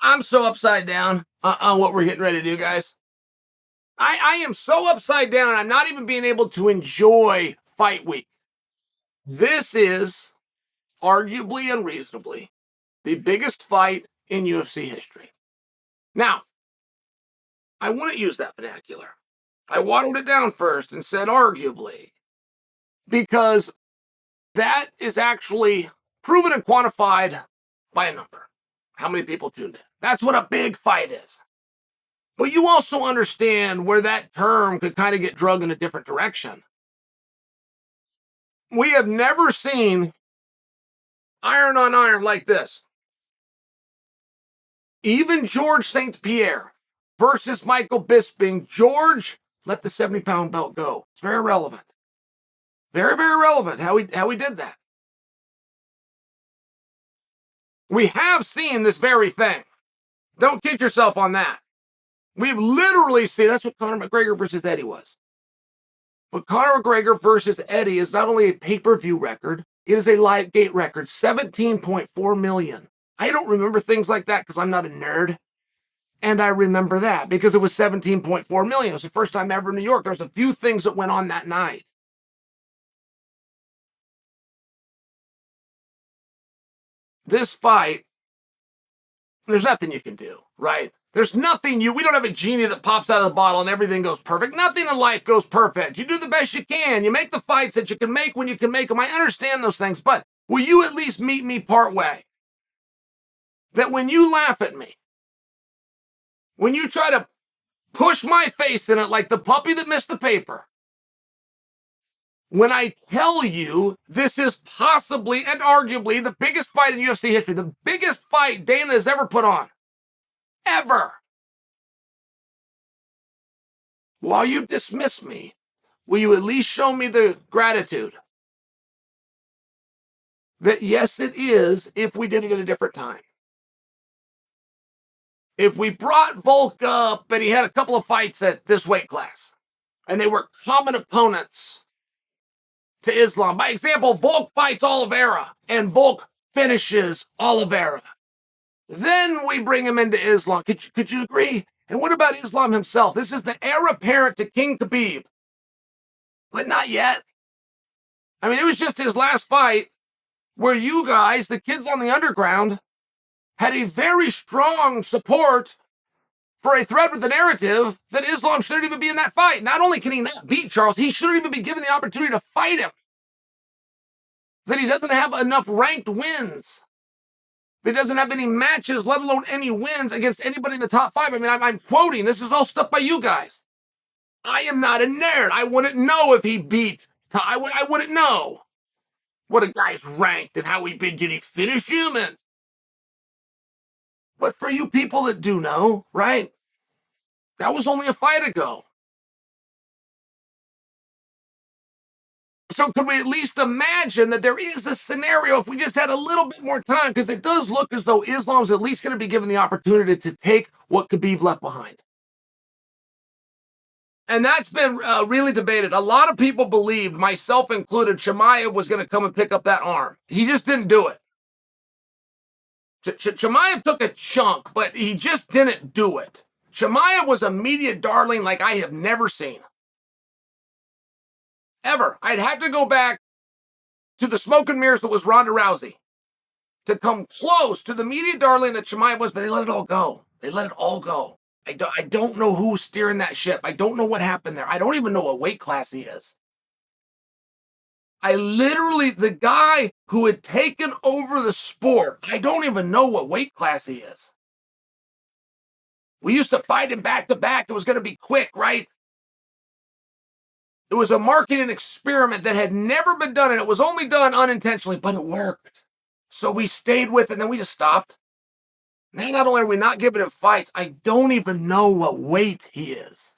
I'm so upside down on what we're getting ready to do, guys. I am so upside down, and I'm not even being able to enjoy fight week. This is, arguably and reasonably, the biggest fight in UFC history. Now, I wouldn't use that vernacular. I waddled it down first and said arguably, because that is actually proven and quantified by a number. How many people tuned in? That's what a big fight is. But you also understand where that term could kind of get drugged in a different direction. We have never seen iron on iron like this. Even George St. Pierre versus Michael Bisping. George let the 70-pound belt go. It's very relevant. Very, very relevant how he did that. We have seen this very thing. Don't kid yourself on that. We've literally seen, that's what Conor McGregor versus Eddie was. But Conor McGregor versus Eddie is not only a pay-per-view record, it is a live gate record, 17.4 million. I don't remember things like that because I'm not a nerd. And I remember that because it was 17.4 million. It was the first time ever in New York. There's a few things that went on that night. This fight, there's nothing you can do, right? There's nothing we don't have a genie that pops out of the bottle and everything goes perfect. Nothing in life goes perfect. You do the best you can. You make the fights that you can make when you can make them. I understand those things, but will you at least meet me part way? That when you laugh at me, when you try to push my face in it like the puppy that missed the paper, when I tell you this is possibly and arguably the biggest fight in UFC history, the biggest fight Dana has ever put on, ever. While you dismiss me, will you at least show me the gratitude that yes, it is if we did it at a different time? If we brought Volk up and he had a couple of fights at this weight class and they were common opponents to Islam. By example, Volk fights Oliveira and Volk finishes Oliveira. Then we bring him into Islam. Could you agree? And what about Islam himself? This is the heir apparent to King Khabib. But not yet. I mean, it was just his last fight where you guys, the kids on the underground, had a very strong support for a thread with the narrative that Islam shouldn't even be in that fight. Not only can he not beat Charles, he shouldn't even be given the opportunity to fight him. That he doesn't have enough ranked wins. That he doesn't have any matches, let alone any wins against anybody in the top 5. I mean, I'm quoting. This is all stuff by you guys. I am not a nerd. I wouldn't know if he beat. I wouldn't know what a guy's ranked and how he did he finish him. But for you people that do know, right? That was only a fight ago. So could we at least imagine that there is a scenario if we just had a little bit more time? Because it does look as though Islam's at least going to be given the opportunity to take what Khabib left behind. And that's been really debated. A lot of people believed, myself included, Chimaev was going to come and pick up that arm. He just didn't do it. Chimaev took a chunk, but he just didn't do it. Chimaev was a media darling like I have never seen. Ever. I'd have to go back to the smoke and mirrors that was Ronda Rousey to come close to the media darling that Chimaev was, but they let it all go. They let it all go. I don't know who's steering that ship. I don't know what happened there. I don't even know what weight class he is. The guy who had taken over the sport, I don't even know what weight class he is. We used to fight him back to back. It was going to be quick, right? It was a marketing experiment that had never been done, and it was only done unintentionally, but it worked. So we stayed with it, and then we just stopped. Now, not only are we not giving him fights, I don't even know what weight he is.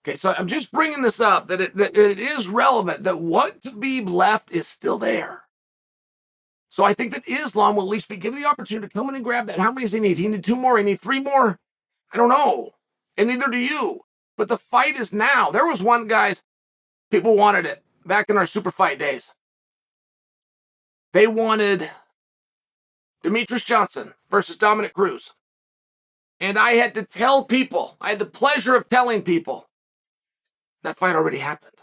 Okay, so I'm just bringing this up, that it is relevant, that what Khabib left is still there. So I think that Islam will at least be given the opportunity to come in and grab that. How many does he need? He need 2 more? He need 3 more? I don't know. And neither do you. But the fight is now. There was one, guys, people wanted it back in our super fight days. They wanted Demetrius Johnson versus Dominic Cruz. And I had to tell people, I had the pleasure of telling people, that fight already happened.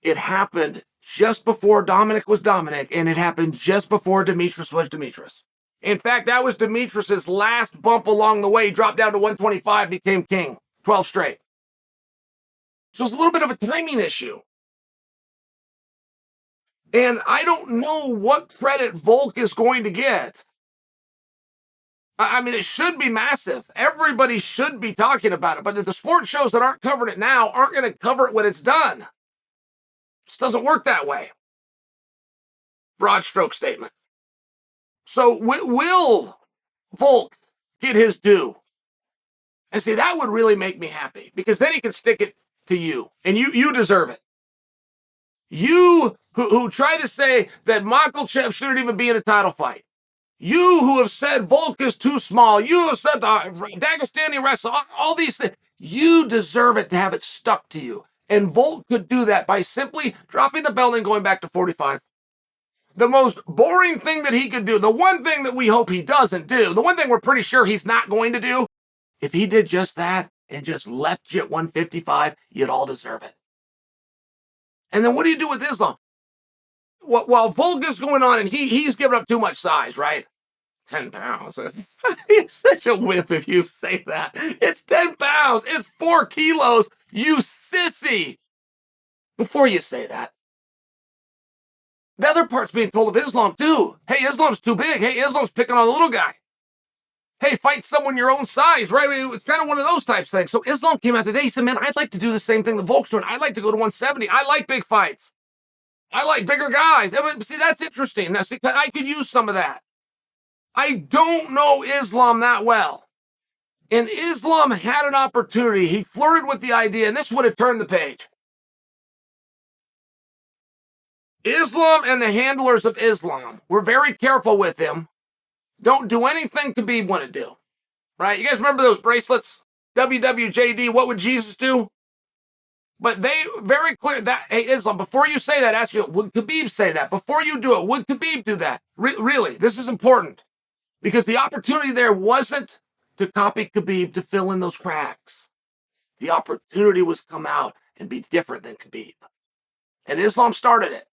It happened just before Dominic was Dominic, and it happened just before Demetrius was Demetrius. In fact, that was Demetrius's last bump along the way. He dropped down to 125, became king, 12 straight. So it's a little bit of a timing issue. And I don't know what credit Volk is going to get. I mean, it should be massive. Everybody should be talking about it. But if the sports shows that aren't covering it now aren't going to cover it when it's done. It just doesn't work that way. Broad stroke statement. So will Volk get his due? And see, that would really make me happy, because then he can stick it to you, and you deserve it. You who try to say that Makhachev shouldn't even be in a title fight. You who have said Volk is too small. You have said the Dagestani wrestler, all these things. You deserve it to have it stuck to you. And Volk could do that by simply dropping the belt and going back to 45. The most boring thing that he could do, the one thing that we hope he doesn't do, the one thing we're pretty sure he's not going to do, if he did just that and just left you at 155, you'd all deserve it. And then what do you do with Islam? While Volk is going on and he's giving up too much size, right? 10 pounds. He's such a whip if you say that. It's 10 pounds. It's 4 kilos. You sissy. Before you say that, the other part's being told of Islam too. Hey, Islam's too big. Hey, Islam's picking on a little guy. Hey, fight someone your own size, right? It's kind of one of those types things. So Islam came out today. He said, man, I'd like to do the same thing the Volk's doing. I'd like to go to 170. I like big fights. I like bigger guys. I mean, see, that's interesting. Now, see, I could use some of that. I don't know Islam that well. And Islam had an opportunity. He flirted with the idea, and this would have turned the page. Islam and the handlers of Islam were very careful with him. Don't do anything Khabib want to do. Right? You guys remember those bracelets? WWJD, what would Jesus do? But they very clear that, hey, Islam, before you say that, ask you, would Khabib say that? Before you do it, would Khabib do that? Really, this is important. Because the opportunity there wasn't to copy Khabib to fill in those cracks. The opportunity was come out and be different than Khabib. And Islam started it.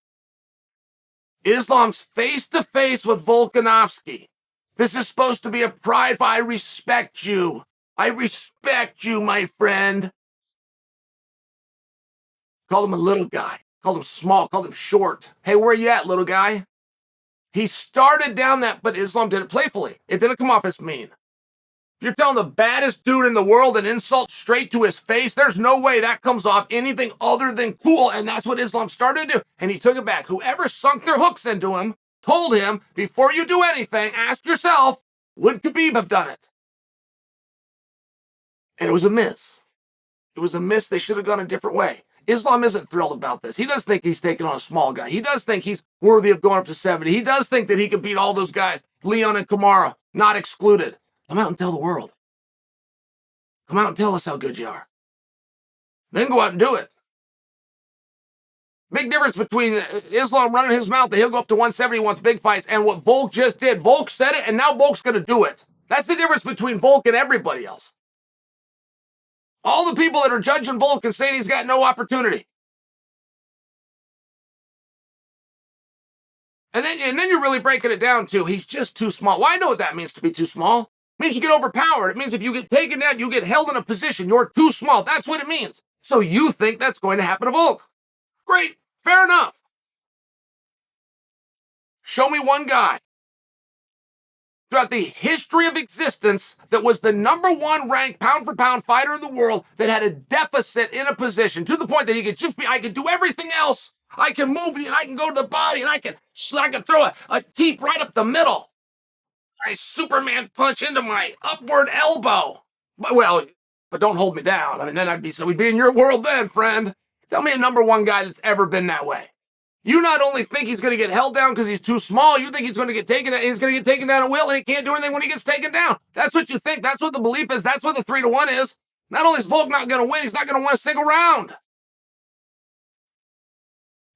Islam's face-to-face with Volkanovski. This is supposed to be a pride fight. I respect you. I respect you, my friend. Called him a little guy. Called him small. Called him short. Hey, where you at, little guy? He started down that, but Islam did it playfully. It didn't come off as mean. If you're telling the baddest dude in the world an insult straight to his face, there's no way that comes off anything other than cool, and that's what Islam started to do. And he took it back. Whoever sunk their hooks into him told him, before you do anything, ask yourself, would Khabib have done it? And it was a miss. It was a miss. They should have gone a different way. Islam isn't thrilled about this. He does think he's taking on a small guy. He does think he's worthy of going up to 70. He does think that he can beat all those guys, Leon and Kamara, not excluded. Come out and tell the world. Come out and tell us how good you are. Then go out and do it. Big difference between Islam running his mouth that he'll go up to 170 wants big fights, and what Volk just did. Volk said it, and now Volk's going to do it. That's the difference between Volk and everybody else. All the people that are judging Volk and saying he's got no opportunity. And then you're really breaking it down too. He's just too small. Well, I know what that means to be too small. It means you get overpowered. It means if you get taken down, you get held in a position. You're too small. That's what it means. So you think that's going to happen to Volk. Great. Fair enough. Show me one guy throughout the history of existence that was the #1 ranked pound-for-pound fighter in the world that had a deficit in a position to the point that he could just be, I can do everything else. I can move and I can go to the body and I can throw a teep right up the middle. I Superman punch into my upward elbow. But don't hold me down. I mean, then we'd be in your world then, friend. Tell me a #1 guy that's ever been that way. You not only think he's going to get held down because he's too small, you think he's going to get taken down. He's going to get taken down at will, and he can't do anything when he gets taken down. That's what you think. That's what the belief is. That's what the 3-1 is. Not only is Volk not going to win, he's not going to win a single round.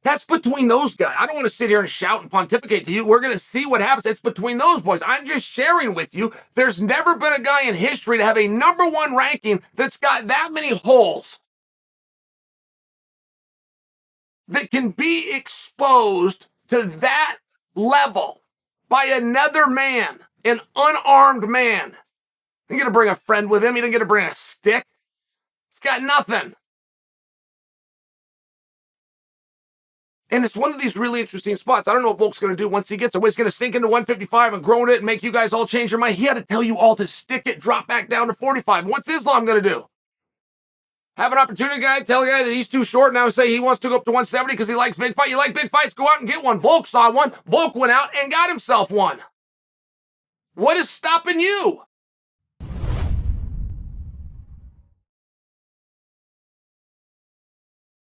That's between those guys. I don't want to sit here and shout and pontificate to you. We're going to see what happens. It's between those boys. I'm just sharing with you. There's never been a guy in history to have a #1 ranking that's got that many holes that can be exposed to that level by another man, an unarmed man. He didn't get to bring a friend with him. He didn't get to bring a stick. He's got nothing. And it's one of these really interesting spots. I don't know what Volk's going to do once he gets away. He's going to sink into 155 and grow it and make you guys all change your mind. He had to tell you all to stick it, drop back down to 45. What's Islam going to do? Have an opportunity guy, tell a guy that he's too short, now say he wants to go up to 170 because he likes big fights. You like big fights, go out and get one. Volk saw one. Volk went out and got himself one. What is stopping you?